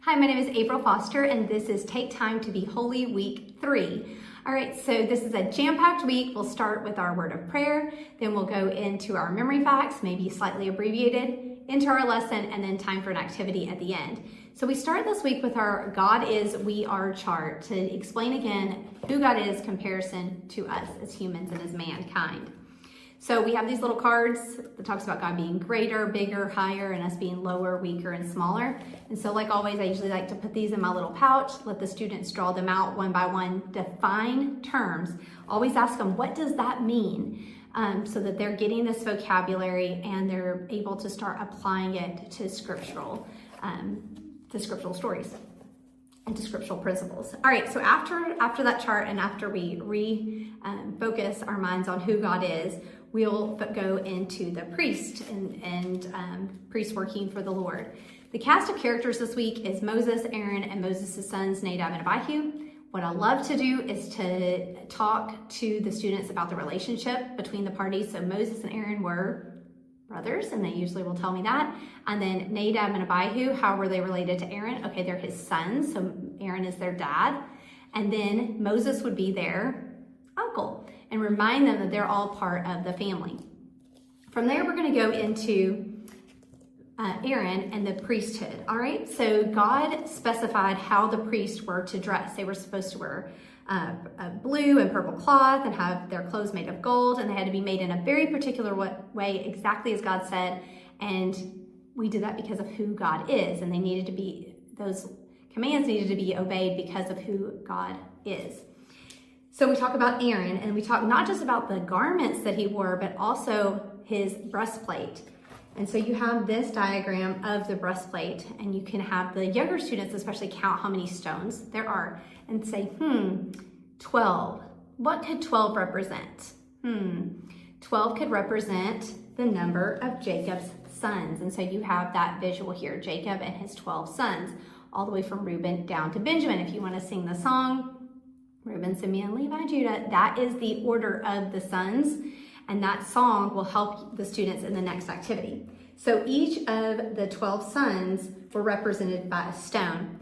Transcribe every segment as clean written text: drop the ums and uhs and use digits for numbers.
Hi, my name is April Foster, and this is Take Time to Be Holy Week 3. All right, so this is a jam-packed week. We'll start with our word of prayer, then we'll go into our memory facts, maybe slightly abbreviated, into our lesson, and then time for an activity at the end. So we start this week with our God is, we are chart to explain again who God is comparison to us as humans and as mankind. So we have these little cards that talks about God being greater, bigger, higher, and us being lower, weaker, and smaller. And so like always, I usually like to put these in my little pouch, let the students draw them out one by one, define terms. Always ask them, what does that mean? So that they're getting this vocabulary and they're able to start applying it to scriptural stories and to scriptural principles. All right, so after that chart and after we focus our minds on who God is, we'll go into the priest and priest working for the Lord. The cast of characters this week is Moses, Aaron, and Moses' sons, Nadab and Abihu. What I love to do is to talk to the students about the relationship between the parties. So Moses and Aaron were brothers, and they usually will tell me that. And then Nadab and Abihu, how were they related to Aaron? Okay, they're his sons, so Aaron is their dad. And then Moses would be their uncle, and remind them that they're all part of the family. From there, we're going to go into Aaron and the priesthood. All right, so God specified how the priests were to dress. They were supposed to wear a blue and purple cloth and have their clothes made of gold, and they had to be made in a very particular way, exactly as God said. And we did that because of who God is, and those commands needed to be obeyed because of who God is. So we talk about Aaron, and we talk not just about the garments that he wore, but also his breastplate. And so you have this diagram of the breastplate, and you can have the younger students especially count how many stones there are and say, 12. What could 12 represent? 12 could represent the number of Jacob's sons. And so you have that visual here, Jacob and his 12 sons, all the way from Reuben down to Benjamin. If you want to sing the song, Reuben, Simeon, Levi, Judah, that is the order of the sons, and that song will help the students in the next activity. So each of the 12 sons were represented by a stone.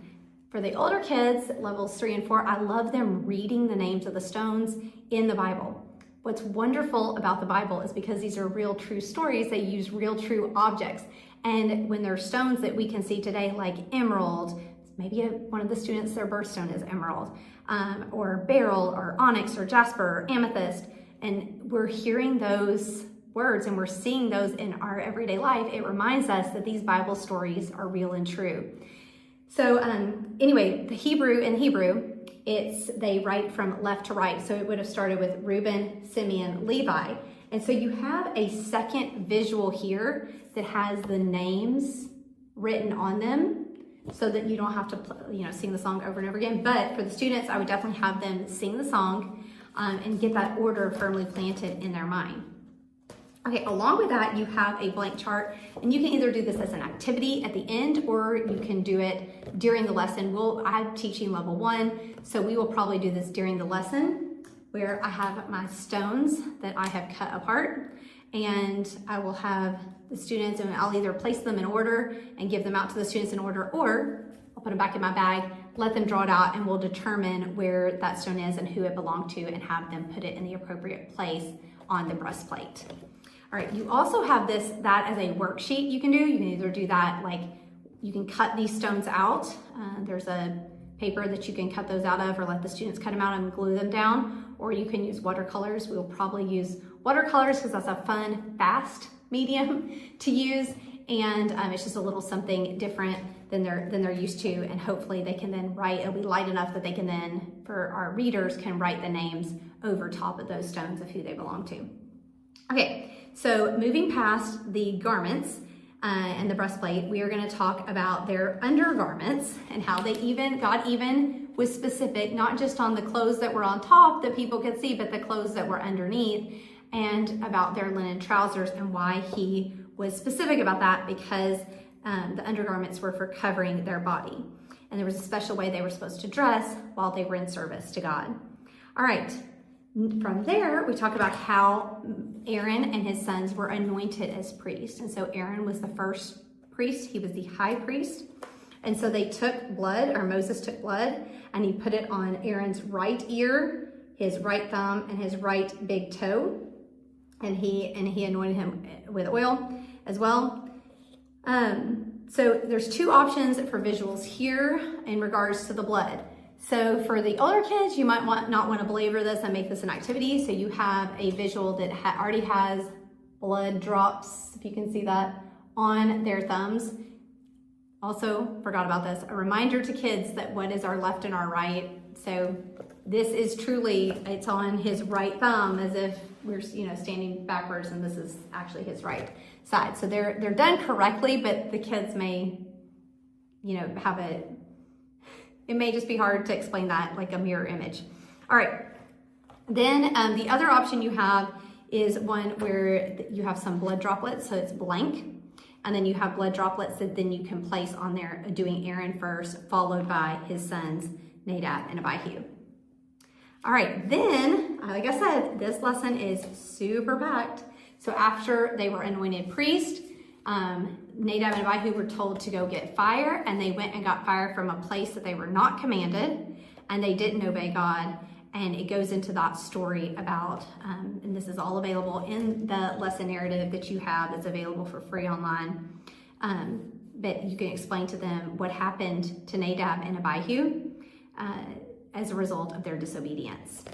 For the older kids, levels 3 and 4, I love them reading the names of the stones in the Bible. What's wonderful about the Bible is because these are real true stories, they use real true objects. And when they're stones that we can see today, like emerald, maybe one of the students, their birthstone is emerald, or beryl, or onyx, or jasper, or amethyst, and we're hearing those words and we're seeing those in our everyday life, it reminds us that these Bible stories are real and true. So anyway, in Hebrew, they write from left to right. So it would have started with Reuben, Simeon, Levi. And so you have a second visual here that has the names written on them so that you don't have to sing the song over and over again. But for the students, I would definitely have them sing the song and get that order firmly planted in their mind. Okay, along with that, you have a blank chart, and you can either do this as an activity at the end, or you can do it during the lesson. I'm teaching level 1, so we will probably do this during the lesson, where I have my stones that I have cut apart, and I will have the students, and I'll either place them in order and give them out to the students in order, or I'll put them back in my bag, let them draw it out, and we'll determine where that stone is and who it belonged to, and have them put it in the appropriate place on the breastplate. All right, you also have that as a worksheet you can do. You can either do that, like you can cut these stones out. There's a paper that you can cut those out of, or let the students cut them out and glue them down, or you can use watercolors. We'll probably use watercolors because that's a fun, fast medium to use, and it's just a little something different than they're used to, and hopefully they can then write. It'll be light enough that they can then, for our readers, can write the names over top of those stones of who they belong to. Okay, so moving past the garments and the breastplate, we are going to talk about their undergarments and how God even was specific, not just on the clothes that were on top that people could see, but the clothes that were underneath, and about their linen trousers, and why he was specific about that, because the undergarments were for covering their body. And there was a special way they were supposed to dress while they were in service to God. All right. From there, we talk about how Aaron and his sons were anointed as priests. And so Aaron was the first priest. He was the high priest. And so they took blood, or Moses took blood, and he put it on Aaron's right ear, his right thumb, and his right big toe. And he anointed him with oil as well. So there's two options for visuals here in regards to the blood. So for the older kids, you might not want to belabor this and make this an activity. So you have a visual that already has blood drops, if you can see that, on their thumbs. Also, forgot about this, a reminder to kids that what is our left and our right. So this is truly, it's on his right thumb, as if we're standing backwards, and this is actually his right side. So they're done correctly, but the kids may, have it may just be hard to explain that like a mirror image. All right. Then the other option you have is one where you have some blood droplets, so it's blank. And then you have blood droplets that then you can place on there, doing Aaron first, followed by his sons, Nadab and Abihu. All right, then, like I said, this lesson is super packed. So after they were anointed priest, Nadab and Abihu were told to go get fire, and they went and got fire from a place that they were not commanded, and they didn't obey God. And it goes into that story about, and this is all available in the lesson narrative that you have that's available for free online. But you can explain to them what happened to Nadab and Abihu as a result of their disobedience.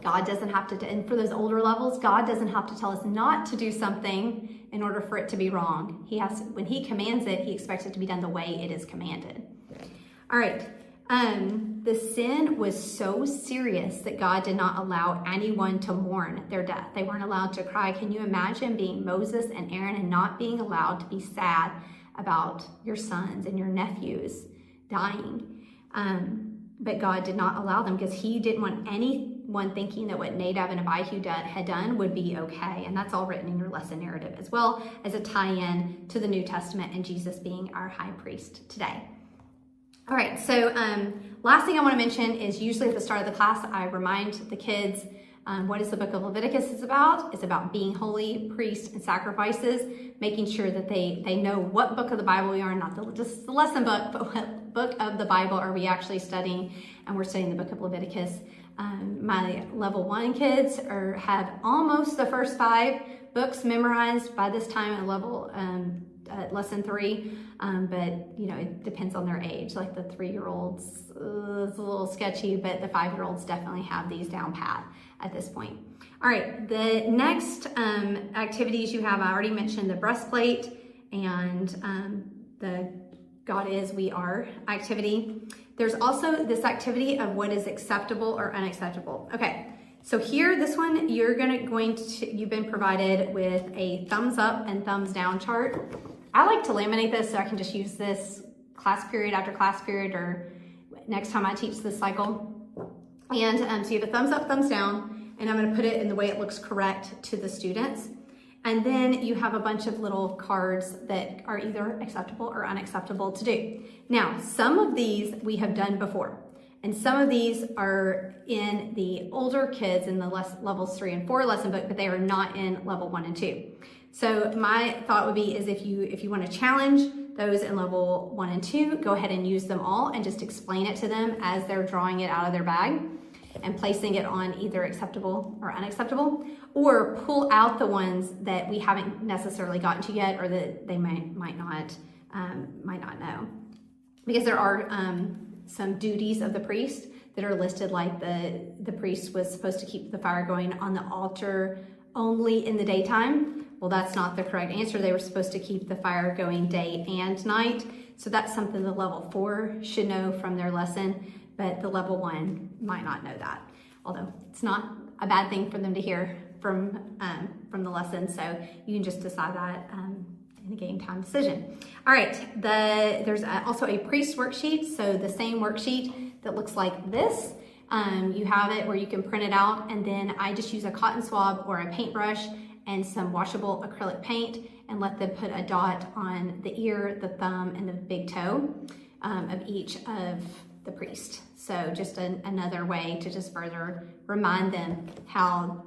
God doesn't have to, and for those older levels, God doesn't have to tell us not to do something in order for it to be wrong. When he commands it, he expects it to be done the way it is commanded. All right. The sin was so serious that God did not allow anyone to mourn their death. They weren't allowed to cry. Can you imagine being Moses and Aaron and not being allowed to be sad about your sons and your nephews dying? But God did not allow them because he didn't want anyone thinking that what Nadab and Abihu had done would be okay. And that's all written in your lesson narrative, as well as a tie-in to the New Testament and Jesus being our high priest today. All right, so last thing I want to mention is usually at the start of the class, I remind the kids what is the book of Leviticus is about. It's about being holy, priests, and sacrifices, making sure that they know what book of the Bible we are, not just the lesson book, but what book of the Bible are we actually studying, and we're studying the book of Leviticus. My level 1 kids have almost the first 5 books memorized by this time at level lesson 3, but it depends on their age. Like the 3-year-olds, it's a little sketchy, but the 5-year-olds definitely have these down pat at this point. All right, the next activities you have, I already mentioned the breastplate and the God is, we are activity. There's also this activity of what is acceptable or unacceptable. Okay. So here, this one, you've been provided with a thumbs up and thumbs down chart. I like to laminate this so I can just use this class period after class period or next time I teach this cycle. And so you have a thumbs up, thumbs down, and I'm going to put it in the way it looks correct to the students. And then you have a bunch of little cards that are either acceptable or unacceptable to do. Now, some of these we have done before. And some of these are in the older kids in the levels 3 and 4 lesson book, but they are not in level 1 and 2. So my thought would be is if you want to challenge those in level 1 and 2, go ahead and use them all and just explain it to them as they're drawing it out of their bag and placing it on either acceptable or unacceptable, or pull out the ones that we haven't necessarily gotten to yet or that they might not know. Because there are some duties of the priest that are listed, like the priest was supposed to keep the fire going on the altar only in the daytime. Well, that's not the correct answer. They were supposed to keep the fire going day and night. So that's something the level 4 should know from their lesson, but the level 1 might not know that. Although it's not a bad thing for them to hear from the lesson. So you can just decide that in a game time decision. All right, there's also a priest worksheet. So the same worksheet that looks like this. You have it where you can print it out, and then I just use a cotton swab or a paintbrush and some washable acrylic paint and let them put a dot on the ear, the thumb, and the big toe of each of the priest. So just another way to just further remind them how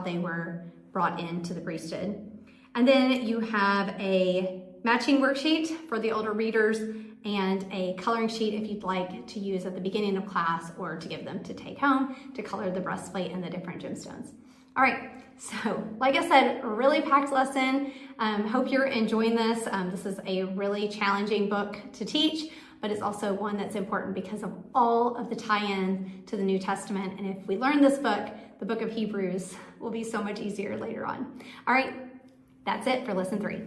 they were brought into the priesthood. And then you have a matching worksheet for the older readers and a coloring sheet if you'd like to use at the beginning of class or to give them to take home to color the breastplate and the different gemstones. All right, so like I said, a really packed lesson. Hope you're enjoying this. This is a really challenging book to teach, but it's also one that's important because of all of the tie-in to the New Testament. And if we learn this book, the book of Hebrews will be so much easier later on. All right, that's it for lesson 3.